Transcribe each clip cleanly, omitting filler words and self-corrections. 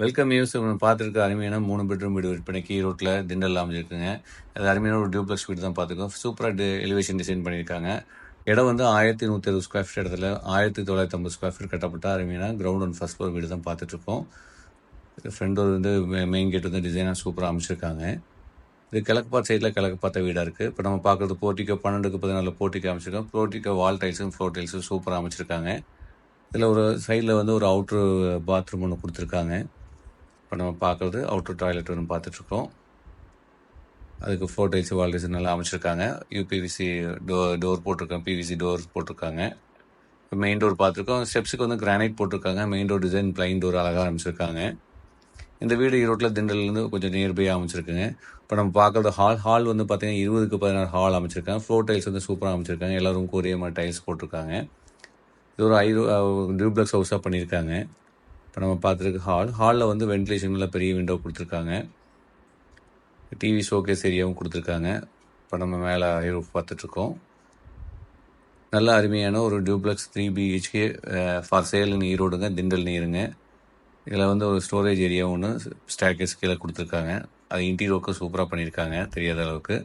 Welcome news பார்த்துருக்க அருமையான 3 bedroom வீடு விற்பனைக்கு ஈரோட்டில் திண்டல் அமைஞ்சிருக்குங்க. அது அருமையான ஒரு டியூப்ளெக்ஸ் வீடு தான் பார்த்துருக்கோம். சூப்பராக எலிவேஷன் டிசைன் பண்ணியிருக்காங்க. இடம் வந்து 1160 ஸ்கொயர் ஃபீட் இடத்துல 1950 ஸ்கொயர் ஃபீட் கட்டப்பட்ட அருமையான கிரவுண்ட் அண்ட் ஃபர்ஸ்ட் ஃப்ளோர் வீடு தான் பார்த்துட்ருக்கோம். ஃப்ரண்ட் டோர் வந்து மெயின் கேட் வந்து டிசைனாக சூப்பராக அமைச்சிருக்காங்க. இது கிழக்கு பார்த்த சைடில் கிழக்கு பார்த்த வீடாக இருக்குது. இப்போ நம்ம பார்க்குறது போர்ட்டிக்கோ 12-14 போர்ட்டிக்கோ அமைச்சிருக்கோம். போர்ட்டிக்கோ வால் டைல்ஸும் ஃப்ளோர் டைல்ஸும் சூப்பராக அமைச்சிருக்காங்க. இதில் ஒரு சைடில் வந்து ஒரு அவுட்ரு பாத்ரூம் ஒன்று கொடுத்துருக்காங்க. இப்போ நம்ம பார்க்குறது அவுட்ரு டாய்லெட் ஒன்று பார்த்துட்ருக்கோம். அதுக்கு ஃப்ளோர் டைல்ஸு வால் டைல்ஸ் நல்லா அமைச்சிருக்காங்க. யூபிவிசி டோர் போட்டிருக்காங்க, பிவிசி டோர் போட்டிருக்காங்க. இப்போ மெயின் டோர் பார்த்துருக்கோம். ஸ்டெப்ஸுக்கு வந்து கிரானைட் போட்டிருக்காங்க. Main door design plain door அழகாக அமைச்சிருக்காங்க. இந்த வீடு ஈரோட்டில் திண்டல்லேருந்து கொஞ்சம் நியர்பையாக அமைச்சிருக்குங்க. இப்போ நம்ம பார்க்குறது ஹால் வந்து பார்த்தீங்கன்னா 20-16 ஹால் அமைச்சிருக்காங்க. ஃப்ளோர் டைல்ஸ் வந்து சூப்பராக அமைச்சிருக்காங்க. எல்லா ரூமுக்கும் ஒரே மாதிரி டைல்ஸ் போட்டிருக்காங்க. இது ஒரு டியூப்ளெக்ஸ் ஹவுஸாக பண்ணியிருக்காங்க. இப்போ நம்ம பார்த்துருக்கு ஹாலில் வந்து வென்டிலேஷனில் பெரிய விண்டோ கொடுத்துருக்காங்க. டிவி ஷோகேஸ் ஏரியாவும் கொடுத்துருக்காங்க. இப்போ நம்ம மேலே ரூஃப் பார்த்துட்ருக்கோம். நல்ல அருமையான ஒரு டியூப்ளெக்ஸ் 3 BHK ஃபார் சேல்னு ஈரோடுங்க, திண்டல் நீருங்க. இதில் வந்து ஒரு ஸ்டோரேஜ் ஏரியா ஒன்று ஸ்டேர்கேஸ் கீழே கொடுத்துருக்காங்க. அது இன்டீரியருக்கு சூப்பராக பண்ணியிருக்காங்க தெரியாத அளவுக்கு.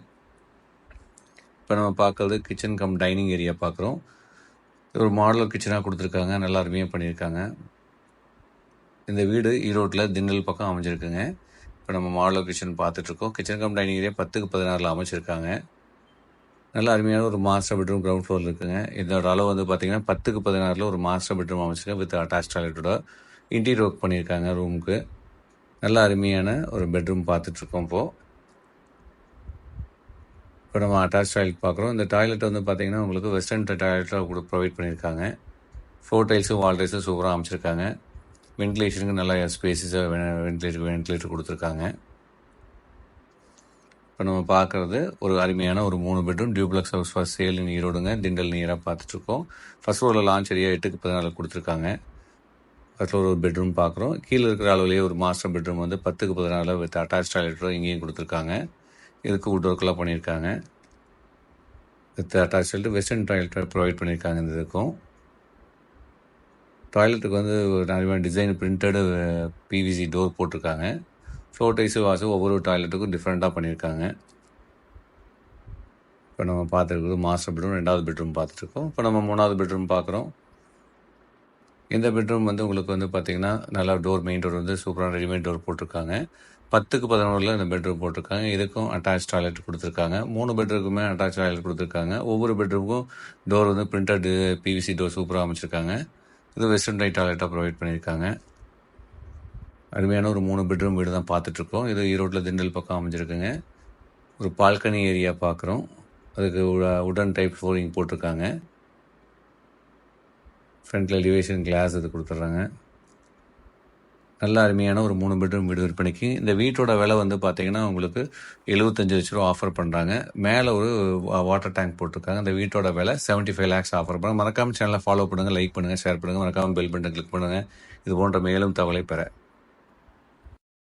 இப்போ நம்ம பார்க்குறது கிச்சன் கம் டைனிங் ஏரியா பார்க்குறோம். ஒரு மாடலர் கிச்சனாக கொடுத்துருக்காங்க. நல்லா அருமையாக பண்ணியிருக்காங்க. இந்த வீடு ஈரோட்டில் திண்டல் பக்கம் அமைஞ்சிருக்குங்க. இப்போ நம்ம மாடலர் கிச்சன் பார்த்துட்ருக்கோம். கிச்சன் கம் டைனிங் ஏரியா 10-16 அமைச்சிருக்காங்க. நல்ல அருமையான ஒரு மாஸ்டர் பெட்ரூம் கிரவுண்ட் ஃப்ளோர் இருக்குங்க. இதோட அளவு வந்து பார்த்தீங்கன்னா 10-16 ஒரு மாஸ்டர் பெட்ரூம் அமைச்சிருக்கேன் வித் அட்டாச் டாய்லெட்டோட இன்டீரியர் ஒர்க் பண்ணியிருக்காங்க ரூமுக்கு. நல்ல அருமையான ஒரு பெட்ரூம் பார்த்துட்ருக்கோம். இப்போ நம்ம அட்டாச் டாய்லெட் பார்க்குறோம். இந்த டாய்லெட் வந்து பார்த்தீங்கன்னா உங்களுக்கு வெஸ்டர்ன் டாய்லெட்டாக ப்ரொவைட் பண்ணியிருக்காங்க. ஃப்ளோர் டைல்ஸும் வால் டைல்ஸும் சூப்பராக அமைச்சிருக்காங்க. வென்டிலேஷனுக்கு நல்லா ஸ்பேஸஸாக வென்டிலேட்டர் கொடுத்துருக்காங்க. இப்போ நம்ம பார்க்குறது ஒரு அருமையான ஒரு 3 bedroom duplex house for sale ஈரோடுங்க, திண்டல் நீராக பார்த்துட்ருக்கோம். ஃபர்ஸ்ட் ஃப்ளோரில் லான்ச் ஏரியா 8-14 கொடுத்துருக்காங்க. ஃபர்ஸ்ட் ஃப்ளோர் ஒரு பெட்ரூம் பார்க்குறோம். கீழே இருக்கிற அளவுலேயே ஒரு மாஸ்டர் பெட்ரூம் வந்து 10-14 வித் அட்டாச் டாய்லெட்டோ இங்கேயும் கொடுத்துருக்காங்க. இதுக்கு வுட் ஒர்க்கெலாம் பண்ணியிருக்காங்க. With attach toilet western toilet provide பண்ணியிருக்காங்க. இந்த இதுக்கும் டாய்லெட்டுக்கு வந்து நிறைய டிசைன் பிரிண்டடு பிவிசி டோர் போட்டிருக்காங்க. ஃப்ளோர் டைல்ஸு வாசு ஒவ்வொரு டாய்லெட்டுக்கும் டிஃப்ரெண்ட்டாக பண்ணியிருக்காங்க. இப்போ நம்ம பார்த்துருக்குறது மாஸ்டர் பெட்ரூம், 2வது பெட்ரூம் பார்த்துட்ருக்கோம். இப்போ நம்ம 3வது பெட்ரூம் பார்க்குறோம். இந்த பெட்ரூம் வந்து உங்களுக்கு வந்து பார்த்திங்கன்னா நல்லா மெயின் டோர் வந்து சூப்பரான ரெடிமேட் டோர் போட்டிருக்காங்க. 10-11 இந்த பெட்ரூம் போட்டிருக்காங்க. இதுக்கும் அட்டாச் டாய்லெட் கொடுத்துருக்காங்க. 3 பெட்ரூமுக்குமே அட்டாச் டாய்லெட் கொடுத்துருக்காங்க. ஒவ்வொரு பெட்ரூமுக்கும் டோர் வந்து பிரிண்டட் பிவிசி டோர் சூப்பராக அமைச்சிருக்காங்க. இது வெஸ்டர்ன் டாய்லெட்டாக ப்ரொவைட் பண்ணியிருக்காங்க. அருமையான ஒரு 3 பெட்ரூம் வீடு தான் பார்த்துட்ருக்கோம். இது ஈரோட்டில் திண்டல் பக்கம் அமைஞ்சிருக்குங்க. ஒரு பால்கனி ஏரியா பார்க்குறோம். அதுக்கு உடன் டைப் ஃப்ளோரிங் போட்டிருக்காங்க. ஃப்ரண்ட்டில் எலிவேஷன் கிளாஸ் இது கொடுத்துட்றாங்க. நல்ல அருமையான ஒரு 3 பெட்ரூம் வீடு விற்பனைக்கு. இந்த வீட்டோட விலை வந்து பார்த்தீங்கன்னா உங்களுக்கு 75 லட்ச ரூபா ஆஃபர் பண்ணுறாங்க. மேலே ஒரு வாட்டர் டேங்க் போட்டிருக்காங்க. இந்த வீட்டோட விலை 75 lakhs ஆஃபர் பண்ணுறாங்க. மறக்காமல் சேனலை ஃபாலோ பண்ணுங்கள், லைக் பண்ணுங்கள், ஷேர் பண்ணுங்கள், மறக்காமல் பெல் பட்டன் கிளிக் பண்ணுங்கள். இது போன்ற மேலும் தகவலை பெற